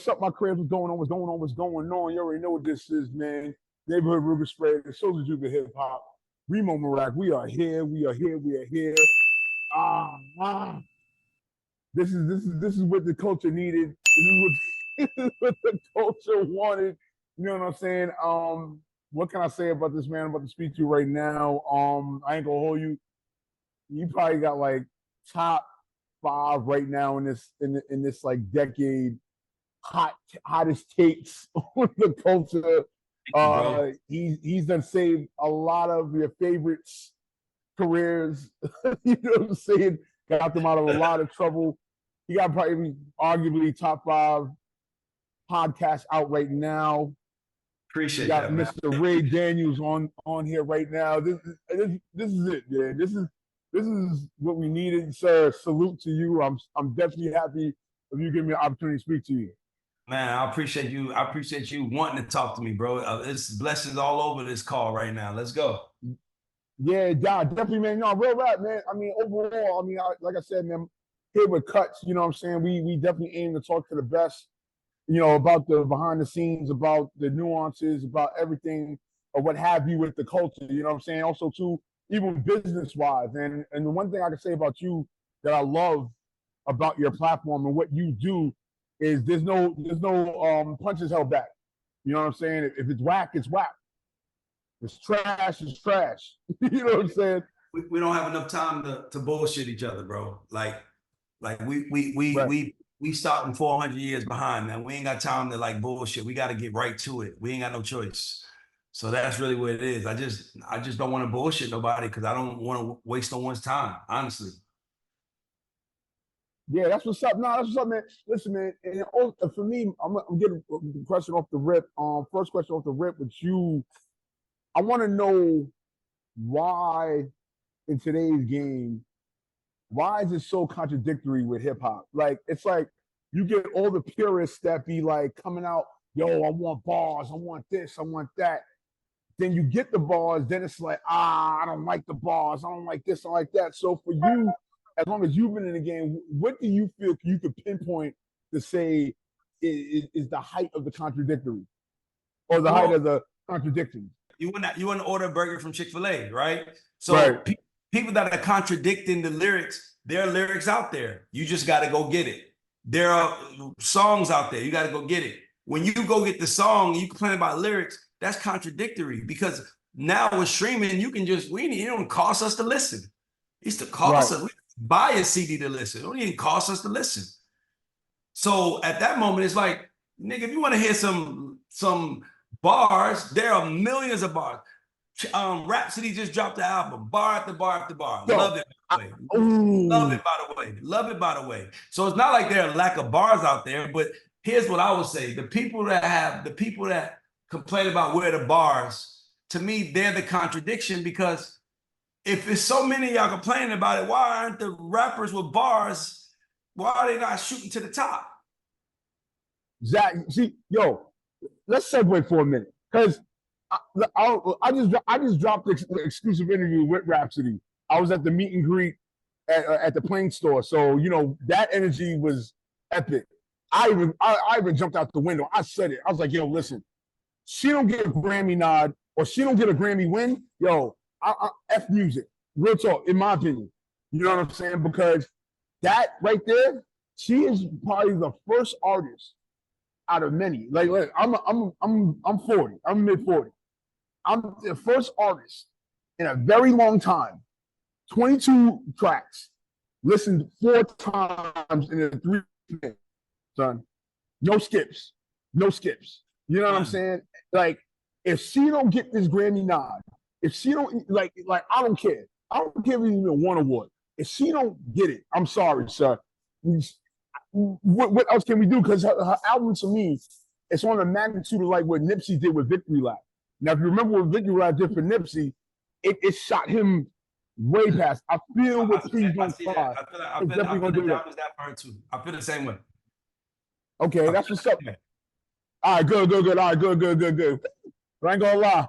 what's up, my cribs? What's going on? What's going on? What's going on? You already know what this is, man. Neighborhood River Spray, the Soldiers of the Hip Hop. Reemo Meerak, we are here. We are here. We are here. Ah, ah. This is what the culture needed. This is what the culture wanted. You know what I'm saying? What can I say about this man I'm about to speak to right now? I ain't gonna hold you. You probably got like top 5 right now in this like decade hottest takes on the culture. He's done saved a lot of your favorites' careers. You know what I'm saying? Got them out of a lot of trouble. He got probably arguably top 5 podcasts out right now. Appreciate got that, man. Mr. Ray Daniels on here right now. This is it, man. This is what we needed, sir. Salute to you. I'm definitely happy if you give me an opportunity to speak to you. Man, I appreciate you. I appreciate you wanting to talk to me, bro. It's blessings all over this call right now. Let's go. Yeah, definitely, man. No, real rap, man. I mean, overall, I mean, like I said, man, here with Cuts, you know what I'm saying? We definitely aim to talk to the best, you know, about the behind the scenes, about the nuances, about everything or what have you with the culture, you know what I'm saying? Also, too, even business-wise. And the one thing I can say about you that I love about your platform and what you do is there's no punches held back. You know what I'm saying? If it's whack, it's whack. It's trash, it's trash. You know what I'm saying? We don't have enough time to bullshit each other, bro. Like we starting 400 years behind, man. We ain't got time to like bullshit. We got to get right to it. We ain't got no choice. So that's really what it is. I just don't want to bullshit nobody because I don't want to waste no one's time, honestly. Yeah, that's what's up. No, that's what's up, man. Listen, man. And for me, I'm getting a question off the rip. First question off the rip with you. I want to know why in today's game, why is it so contradictory with hip hop? Like, it's like you get all the purists that be like coming out, yo, I want bars, I want this, I want that. Then you get the bars, then it's like, I don't like the bars, I don't like this, I like that. So for you, as long as you've been in the game, what do you feel you could pinpoint to say is the height of the contradictory or the height of the contradicting? You want to order a burger from Chick-fil-A, right? So people that are contradicting the lyrics, there are lyrics out there. You just got to go get it. There are songs out there. You got to go get it. When you go get the song, you complain about lyrics, that's contradictory because now with streaming, you can just, it don't cost us to listen. It used to cost us, buy a CD to listen. It don't even cost us to listen. So at that moment, it's like, nigga, if you want to hear some bars, there are millions of bars. Rhapsody just dropped the album, bar after bar after bar. Love it, by the way. Love it, by the way. Love it, by the way. So it's not like there are a lack of bars out there, but here's what I would say. The people that complain about where the bars, to me, they're the contradiction because if there's so many of y'all complaining about it, why aren't the rappers with bars, why are they not shooting to the top? Zach, see, yo, let's segue for a minute because I just dropped the exclusive interview with Rhapsody. I was at the meet and greet at the plane store, so you know that energy was epic. I even jumped out the window. I said it. I was like, yo, listen, she don't get a Grammy nod or she don't get a Grammy win. Yo, F music. Real talk, in my opinion. You know what I'm saying? Because that right there, she is probably the first artist out of many. Like I'm 40. I'm mid-40. I'm the first artist in a very long time. 22 tracks, listened 4 times in a 3 minutes, son. No skips. No skips. You know what I'm saying? Like, if she don't get this Grammy nod, if she don't like I don't care. I don't care if it's even one award. If she don't get it, I'm sorry, sir. What else can we do? Because her album to me, it's on the magnitude of like what Nipsey did with Victory Lap. Now, if you remember what Victory Lap did for Nipsey, it shot him way past. I feel what Please Don't Cry. I feel the same way. Okay, that's what's up. All right, good. All right, good. But I ain't gonna lie.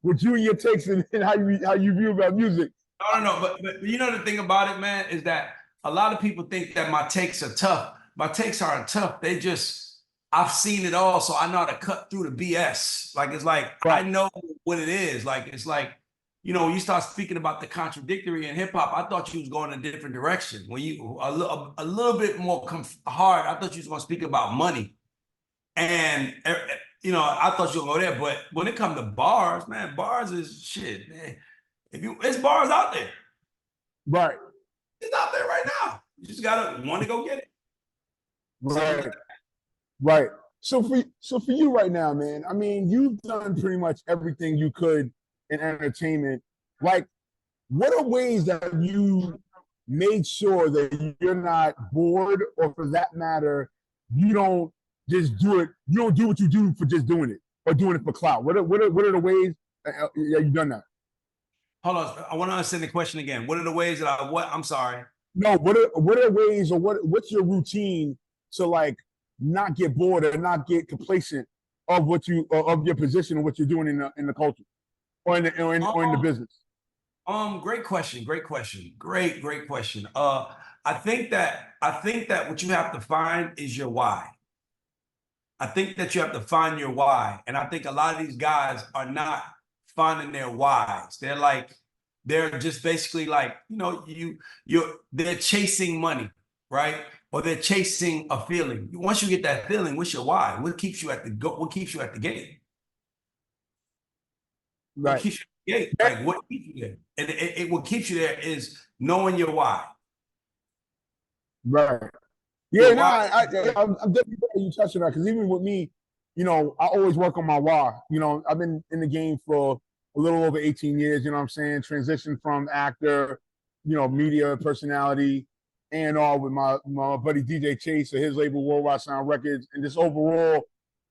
With you and your takes and how you view about music. No. But you know the thing about it, man, is that a lot of people think that my takes are tough. My takes aren't tough. They just I've seen it all, so I know how to cut through the BS. Like it's like I Right. know what it is. Like it's like, you know, when you start speaking about the contradictory in hip hop, I thought you was going a different direction. When you a little bit more hard, I thought you was going to speak about money, and you know, I thought you were going to go there. But when it comes to bars, man, bars is shit, man. If you, it's bars out there. Right. It's out there right now. You just gotta want to go get it. Right. Right. So for you right now, man, I mean, you've done pretty much everything you could in entertainment. Like, what are ways that you made sure that you're not bored, or for that matter, you don't just do it, you don't do what you do for just doing it or doing it for clout? What are the ways that you've done that? Hold on, I want to understand the question again. What are the ways that I what? I'm sorry. No, what are ways, or what's your routine to like not get bored or not get complacent of what you of your position and what you're doing in the culture or in the Um, business? great question. Great question. Great question. I think that what you have to find is your why. I think that you have to find your why. And I think a lot of these guys are not finding their whys. They're just basically like, you know, they're chasing money, right? Or they're chasing a feeling. Once you get that feeling, what's your why? What keeps you at the what keeps you at the gate? What Right. keeps you at the gate? Like what keeps you there? And what keeps you there is knowing your why. Right. Yeah, Your no, why. I'm definitely glad you touched on that, because even with me, you know, I always work on my why. You know, I've been in the game for a little over 18 years, you know what I'm saying? Transitioned from actor, you know, media personality, and all with my buddy DJ Chase or his label Worldwide Sound Records. And just overall,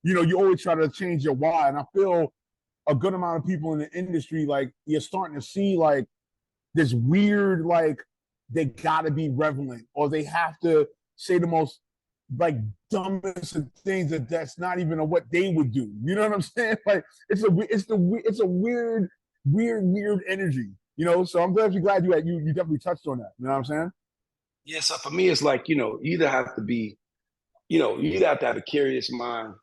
you know, you always try to change your why. And I feel a good amount of people in the industry, like, you're starting to see like this weird, like, they gotta be relevant, or they have to say the most like dumbest of things that's not even what they would do. You know what I'm saying? Like, it's a weird energy. You know, so I'm definitely glad you definitely touched on that. You know what I'm saying? Yeah, so for me, it's like, you either have to be, you either have to have a curious mind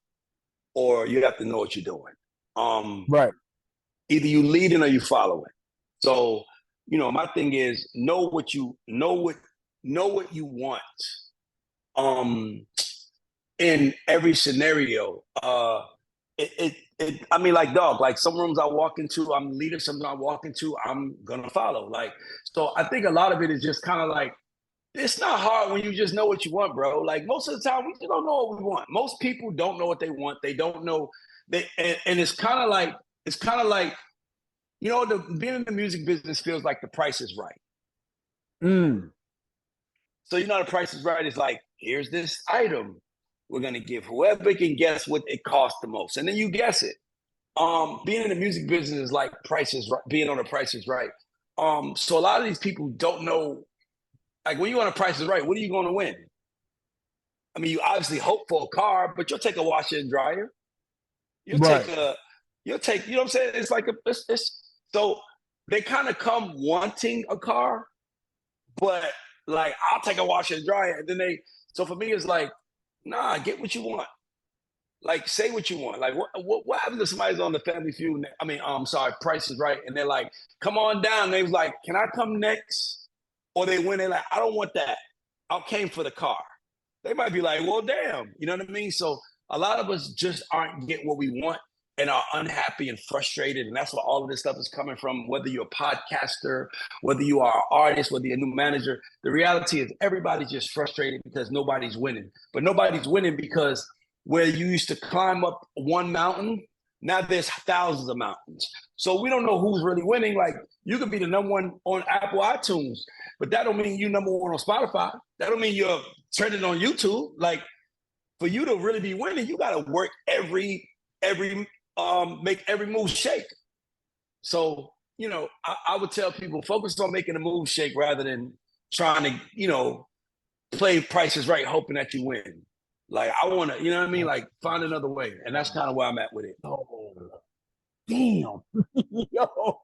or you have to know what you're doing. Um, Right. Either you leading or you following. So, my thing is know what you want. Um, in every scenario. I mean, like, dog, like some rooms I walk into, I'm leading, some I walk into, I'm gonna follow. Like, so I think a lot of it is just kind of like, it's not hard when you just know what you want, bro. Like most of the time, we just don't know what we want. Most people don't know what they want. They don't know and it's kind of like, being in the music business feels like the price is right. Mm. So the price is right. It's like, here's this item. We're gonna give whoever can guess what it costs the most, and then you guess it. Being in the music business is like prices right, being on the Price is Right. So a lot of these people don't know, like when you on a Price is Right, what are you going to win? I mean, you obviously hope for a car, but you'll take a washer and dryer. You'll Right. take a, you'll take, you know what I'm saying? It's like so they kind of come wanting a car, but like I'll take a washer and dryer, and then so for me it's like, nah, get what you want. Like, say what you want. Like, what happens if somebody's on the Family Feud? I mean, sorry, Price is Right, and they're like, "Come on down." And they was like, "Can I come next?" Or they win. They're like, "I don't want that. I came for the car." They might be like, "Well, damn," you know what I mean? So a lot of us just aren't getting what we want and are unhappy and frustrated, and that's where all of this stuff is coming from. Whether you're a podcaster, whether you are an artist, whether you're a new manager, the reality is everybody's just frustrated because nobody's winning. But nobody's winning because where you used to climb up one mountain, now there's thousands of mountains. So we don't know who's really winning. Like, you could be the number one on Apple iTunes, but that don't mean you number one on Spotify. That don't mean you're trending on YouTube. Like, for you to really be winning, you got to work make every move shake. So, I would tell people, focus on making a move shake rather than trying to, play Price is Right, hoping that you win. Like, I want to, you know what I mean? Like, find another way. And that's kind of where I'm at with it. Oh, damn. Yo.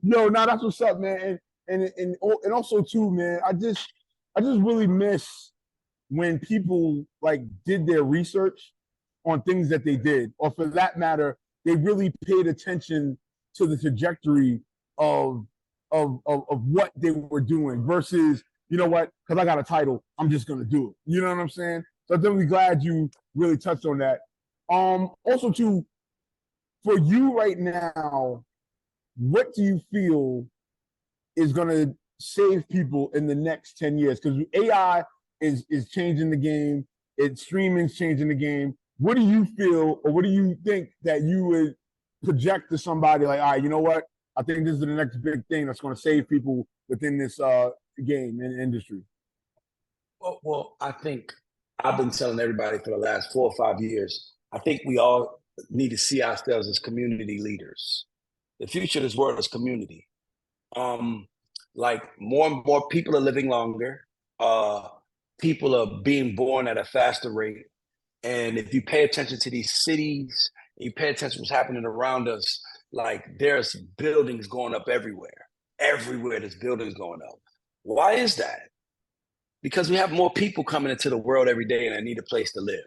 Yo, nah, that's what's up, man. And also too, man, I just really miss when people like did their research on things that they did, or for that matter, they really paid attention to the trajectory of what they were doing versus, you know what, because I got a title, I'm just gonna do it. You know what I'm saying? So I'm really glad you really touched on that. Also too, for you right now, what do you feel is gonna save people in the next 10 years? Because AI is changing the game, streaming's changing the game. What do you feel, or what do you think that you would project to somebody like, all right, you know what? I think this is the next big thing that's going to save people within this game and industry. Well, I think I've been telling everybody for the last 4 or 5 years, I think we all need to see ourselves as community leaders. The future of this world is community. Like more and more people are living longer. People are being born at a faster rate. And if you pay attention to these cities, you pay attention to what's happening around us, like there's buildings going up everywhere. Everywhere there's buildings going up. Why is that? Because we have more people coming into the world every day and they need a place to live.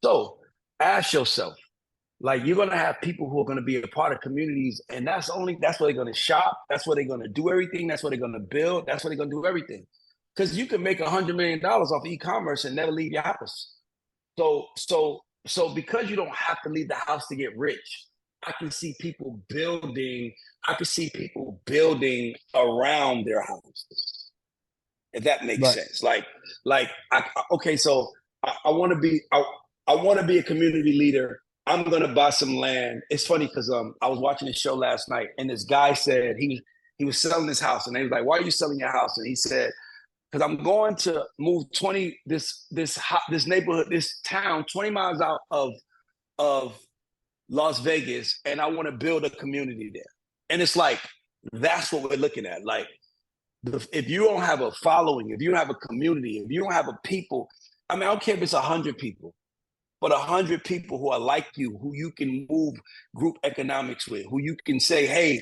So ask yourself, like you're gonna have people who are gonna be a part of communities, and that's where they're gonna shop, that's where they're gonna do everything, that's where they're gonna build, that's where they're gonna do everything. Because you can make $100 million off e-commerce and never leave your house. So because you don't have to leave the house to get rich, I can see people building around their houses. If that makes sense. So I want to be a community leader. I'm gonna buy some land. It's funny because I was watching this show last night, and this guy said he was selling his house, and they was like, "Why are you selling your house?" And he said, "Because I'm going to move this neighborhood, this town, 20 miles out of Las Vegas, and I want to build a community there." And it's like that's what we're looking at. Like if you don't have a following, if you don't have a community, if you don't have a people, I mean, I don't care if it's 100 people. But 100 people who are like you, who you can move group economics with, who you can say, hey,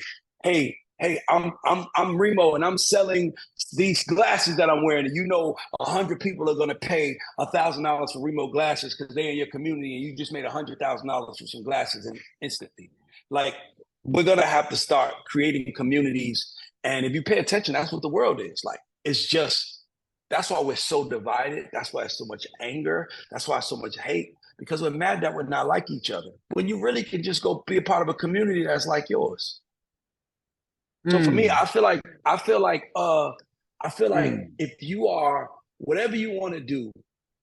I'm Reemo and I'm selling these glasses that I'm wearing, and 100 people are gonna pay $1,000 for Reemo glasses because they're in your community, and you just made $100,000 for some glasses instantly. Like we're gonna have to start creating communities, and if you pay attention, that's what the world is like. It's just that's why we're so divided. That's why there's so much anger. That's why so much hate. Because we're mad that we're not like each other. When you really can just go be a part of a community that's like yours. So for me, I feel like if you are whatever you want to do,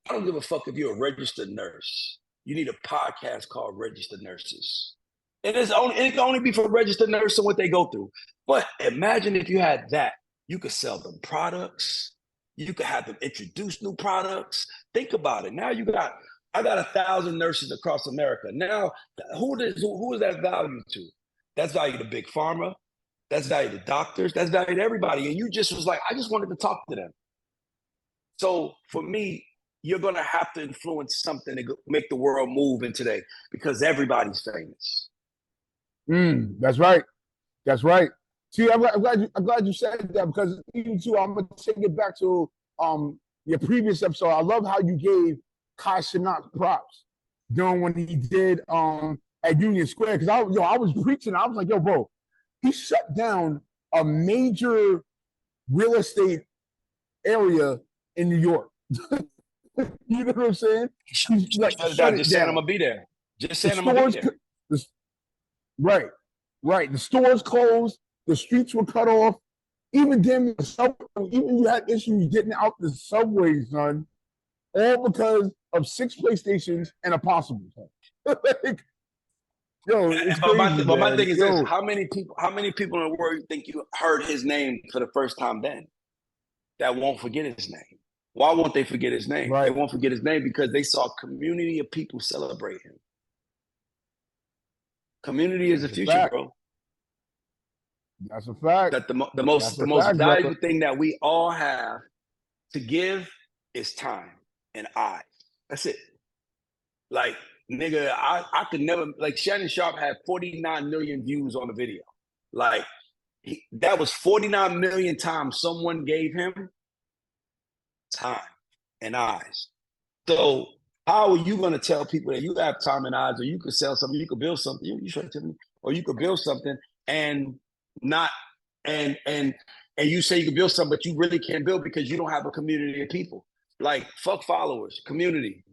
I don't give a fuck if you're a registered nurse. You need a podcast called Registered Nurses. And it can only be for registered nurses and what they go through. But imagine if you had that. You could sell them products. You could have them introduce new products. Think about it. Now I got 1,000 nurses across America. Now, who is that value to? That's value to Big Pharma. That's value to doctors. That's value to everybody. And you just was like, I just wanted to talk to them. So for me, you're going to have to influence something to make the world move in today because everybody's famous. That's right. That's right. See, I'm glad you said that because even too, I'm going to take it back to your previous episode. I love how you gave Kai Cenat props during when he did at Union Square because I was preaching. I was like, yo, bro, he shut down a major real estate area in New York. You know what I'm saying? He's like, just saying I'm gonna be there. Just saying I'm gonna be there. Right. The stores closed. The streets were cut off. Even then, even you had issues getting out the subway, son. All because of 6 PlayStations and a Possible. Like, yo, it's crazy, but my thing is this: how many people in the world you think you heard his name for the first time then that won't forget his name? Why won't they forget his name? Right. They won't forget his name because they saw a community of people celebrate him. Community is the future, bro. That's a fact. That the most valuable thing that we all have to give is time and eyes. That's it. Like, nigga, I could never, like, Shannon Sharp had 49 million views on the video. Like, that was 49 million times someone gave him time. and eyes. So how are you going to tell people that you have time and eyes, or you could sell something, you could build something, you try to tell me, or you could build something and not and you say you can build something, but you really can't build because you don't have a community of people. Like, fuck followers, community.